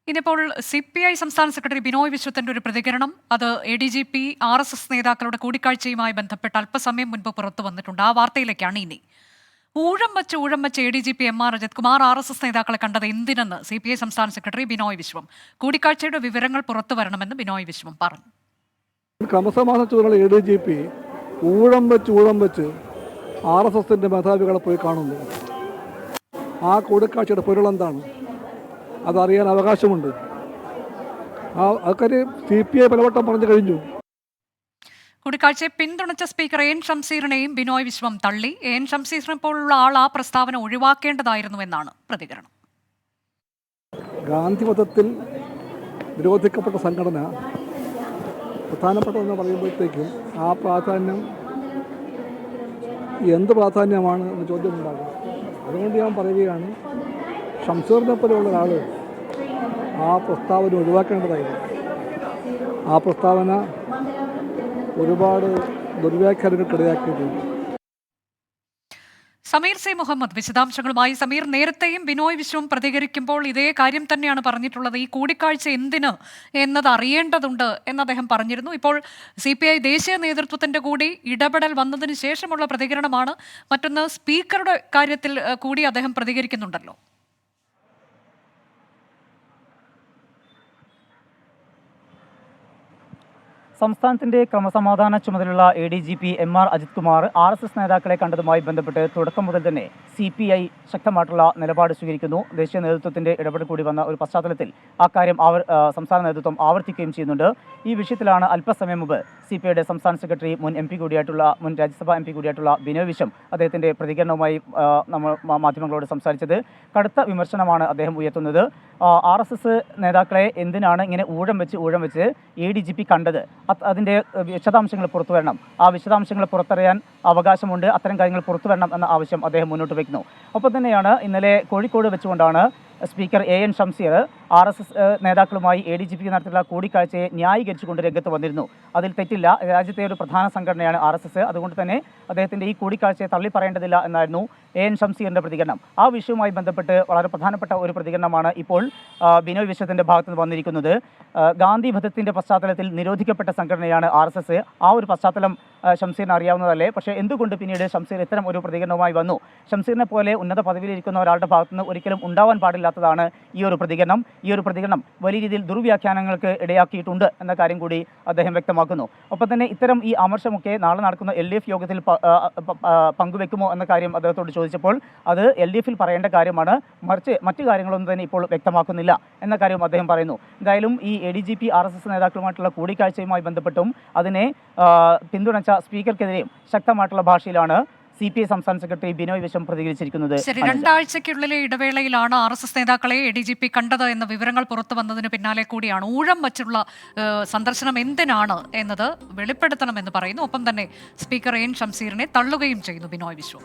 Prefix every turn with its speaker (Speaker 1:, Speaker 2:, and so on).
Speaker 1: ഇനിയിപ്പോൾ CPI സംസ്ഥാന secretary Binoy വിശ്വത്തിന്റെ ഒരു പ്രതികരണം അത് ADGP RSS നേതാക്കളുടെ കൂടിക്കാഴ്ചയുമായി ബന്ധപ്പെട്ട് അല്പസമയം മുൻപ് പുറത്തു വന്നിട്ടുണ്ട്. ആ വാർത്തയിലേക്കാണ് ഇനി. ഊഴം വച്ച് ADGP MR Ajith Kumar RSS നേതാക്കളെ കണ്ടത് എന്തിനെന്ന് CPI സംസ്ഥാന സെക്രട്ടറി ബിനോയ് വിശ്വം. കൂടിക്കാഴ്ചയുടെ വിവരങ്ങൾ പുറത്തു വരണമെന്ന് ബിനോയ് വിശ്വം പറഞ്ഞു.
Speaker 2: ക്രമസമാധാന ചുമതല ADGP ഊഴം വെച്ച് RSSന്റെ മേധാവികളെ പോയി കാണുന്നു. ആ കൂടിക്കാഴ്ചയുടെ പൊരുളെന്താണ് അതറിയാൻ അവകാശമുണ്ട്. അതൊക്കെ CPI പലവട്ടം പറഞ്ഞു കഴിഞ്ഞു.
Speaker 1: കൂടിക്കാഴ്ചയെ പിന്തുണച്ച സ്പീക്കർ AN ഷംസീറിനെയും ബിനോയ് വിശ്വം തള്ളി. AN ഷംസീറിനെ പോലുള്ള ആൾ ആ പ്രസ്താവന ഒഴിവാക്കേണ്ടതായിരുന്നുവെന്നാണ് പ്രതികരണം.
Speaker 2: ഗാന്ധിവധത്തിൽ നിരോധിക്കപ്പെട്ട സംഘടന പ്രധാനപ്പെട്ടതെന്ന് പറയുമ്പോഴത്തേക്കും ആ പ്രാധാന്യം എന്ത് പ്രാധാന്യമാണ് എന്ന ചോദ്യമുണ്ടാകും. അതുകൊണ്ട് ഞാൻ പറയുകയാണ്, ഷംസീറിനെ പോലെയുള്ള ഒരാൾ ആ പ്രസ്താവന ഒഴിവാക്കേണ്ടതായിരുന്നു. ആ പ്രസ്താവന ഒരുപാട് ദുർവ്യാഖ്യാനങ്ങൾക്കിടയാക്കിയിട്ടുണ്ട്.
Speaker 1: സമീർ സി മുഹമ്മദ് വിശദാംശങ്ങളുമായി. സമീർ, നേരത്തെയും ബിനോയ് വിശ്വം പ്രതികരിക്കുമ്പോൾ ഇതേ കാര്യം തന്നെയാണ് പറഞ്ഞിട്ടുള്ളത്. ഈ കൂടിക്കാഴ്ച എന്തിന് എന്നത് അറിയേണ്ടതുണ്ട് എന്ന് അദ്ദേഹം പറഞ്ഞിരുന്നു. ഇപ്പോൾ CPI ദേശീയ നേതൃത്വത്തിന്റെ കൂടി ഇടപെടൽ വന്നതിന് ശേഷമുള്ള പ്രതികരണമാണ്. മറ്റൊന്ന്, സ്പീക്കറുടെ കാര്യത്തിൽ കൂടി അദ്ദേഹം പ്രതികരിക്കുന്നുണ്ടല്ലോ.
Speaker 3: സംസ്ഥാനത്തിന്റെ ക്രമസമാധാന ചുമതലയുള്ള ADGP MR Ajith Kumar RSS നേതാക്കളെ കണ്ടതുമായി ബന്ധപ്പെട്ട് തുടക്കം മുതൽ തന്നെ CPI ശക്തമായിട്ടുള്ള നിലപാട് സ്വീകരിക്കുന്നു. ദേശീയ നേതൃത്വത്തിന്റെ ഇടപെടൽ കൂടി വന്ന ഒരു പശ്ചാത്തലത്തിൽ ആ കാര്യം സംസ്ഥാന നേതൃത്വം ആവർത്തിക്കുകയും ചെയ്യുന്നുണ്ട്. ഈ വിഷയത്തിലാണ് അല്പസമയം മുമ്പ് CPIയുടെ സംസ്ഥാന സെക്രട്ടറി മുൻ രാജ്യസഭാ MP കൂടിയായിട്ടുള്ള ബിനോയ് വിശ്വം അദ്ദേഹത്തിന്റെ പ്രതികരണവുമായി നമ്മൾ മാധ്യമങ്ങളോട് സംസാരിച്ചത്. കടുത്ത വിമർശനമാണ് അദ്ദേഹം ഉയർത്തുന്നത്. RSS നേതാക്കളെ എന്തിനാണ് ഇങ്ങനെ ഊഴം വെച്ച് ADGP കണ്ടത്, അതിൻ്റെ വിശദാംശങ്ങൾ പുറത്തു വരണം, ആ വിശദാംശങ്ങൾ പുറത്തറിയാൻ അവകാശമുണ്ട്, അത്തരം കാര്യങ്ങൾ പുറത്തു വരണം എന്ന ആവശ്യം അദ്ദേഹം മുന്നോട്ട് വയ്ക്കുന്നു. ഒപ്പം തന്നെയാണ് ഇന്നലെ കോഴിക്കോട് വെച്ചുകൊണ്ടാണ് സ്പീക്കർ AN ഷംസീർ RSS നേതാക്കളുമായി ADGP നടത്തിയുള്ള കൂടിക്കാഴ്ചയെ ന്യായീകരിച്ചുകൊണ്ട് രംഗത്ത് വന്നിരുന്നു. അതിൽ തെറ്റില്ല, രാജ്യത്തെ ഒരു പ്രധാന സംഘടനയാണ് RSS, അതുകൊണ്ട് തന്നെ അദ്ദേഹത്തിൻ്റെ ഈ കൂടിക്കാഴ്ചയെ തള്ളിപ്പറയേണ്ടതില്ല എന്നായിരുന്നു AN ഷംസീറിൻ്റെ പ്രതികരണം. ആ വിഷയവുമായി ബന്ധപ്പെട്ട് വളരെ പ്രധാനപ്പെട്ട ഒരു പ്രതികരണമാണ് ഇപ്പോൾ ബിനോയ് വിശ്വത്തിൻ്റെ ഭാഗത്ത് നിന്ന് വന്നിരിക്കുന്നത്. ഗാന്ധി വധത്തിൻ്റെ പശ്ചാത്തലത്തിൽ നിരോധിക്കപ്പെട്ട സംഘടനയാണ് RSS. ആ ഒരു പശ്ചാത്തലം ഷംസീറിന് അറിയാവുന്നതല്ലേ? പക്ഷേ എന്തുകൊണ്ട് പിന്നീട് ഷംസീർ ഇത്തരം ഒരു പ്രതികരണവുമായി വന്നു? ഷംസീറിനെ പോലെ ഉന്നത പദവിയിലിരിക്കുന്ന ഒരാളുടെ ഭാഗത്തുനിന്ന് ഒരിക്കലും ഉണ്ടാവാൻ പാടില്ലാത്തതാണ് ഈ ഒരു പ്രതികരണം. ഈ ഒരു പ്രതികരണം വലിയ രീതിയിൽ ദുർവ്യാഖ്യാനങ്ങൾക്ക് ഇടയാക്കിയിട്ടുണ്ട് എന്ന കാര്യം കൂടി അദ്ദേഹം വ്യക്തമാക്കുന്നു. ഒപ്പം തന്നെ ഇത്തരം ഈ അമർഷമൊക്കെ നാളെ നടക്കുന്ന LDF യോഗത്തിൽ പങ്കുവെക്കുമോ എന്ന കാര്യം അദ്ദേഹത്തോട് ചോദിച്ചപ്പോൾ അത് LDFിൽ പറയേണ്ട കാര്യമാണ്, മറിച്ച് മറ്റു കാര്യങ്ങളൊന്നും തന്നെ ഇപ്പോൾ വ്യക്തമാക്കുന്നില്ല എന്ന കാര്യവും അദ്ദേഹം പറയുന്നു. എന്തായാലും ഈ ADGP RSS നേതാക്കളുമായിട്ടുള്ള കൂടിക്കാഴ്ചയുമായി ബന്ധപ്പെട്ടും അതിനെ പിന്തുണച്ച സ്പീക്കർക്കെതിരെയും ശക്തമായിട്ടുള്ള ഭാഷയിലാണ് CPI സംസ്ഥാന സെക്രട്ടറി ബിനോയ് വിശ്വം പ്രതികരിച്ചിരിക്കുന്നത്.
Speaker 1: ശരി, 2 ആഴ്ചയ്ക്കുള്ളിലെ ഇടവേളയിലാണ് RSS നേതാക്കളെ ADGP കണ്ടത് എന്ന വിവരങ്ങൾ പുറത്തു വന്നതിന് പിന്നാലെ കൂടിയാണ് ഊഴം വച്ചുള്ള സന്ദർശനം എന്തിനാണ് എന്നത് വെളിപ്പെടുത്തണമെന്ന് പറയുന്നു. ഒപ്പം തന്നെ സ്പീക്കർ AN ഷംസീറിനെ തള്ളുകയും ചെയ്യുന്നു ബിനോയ് വിശ്വം.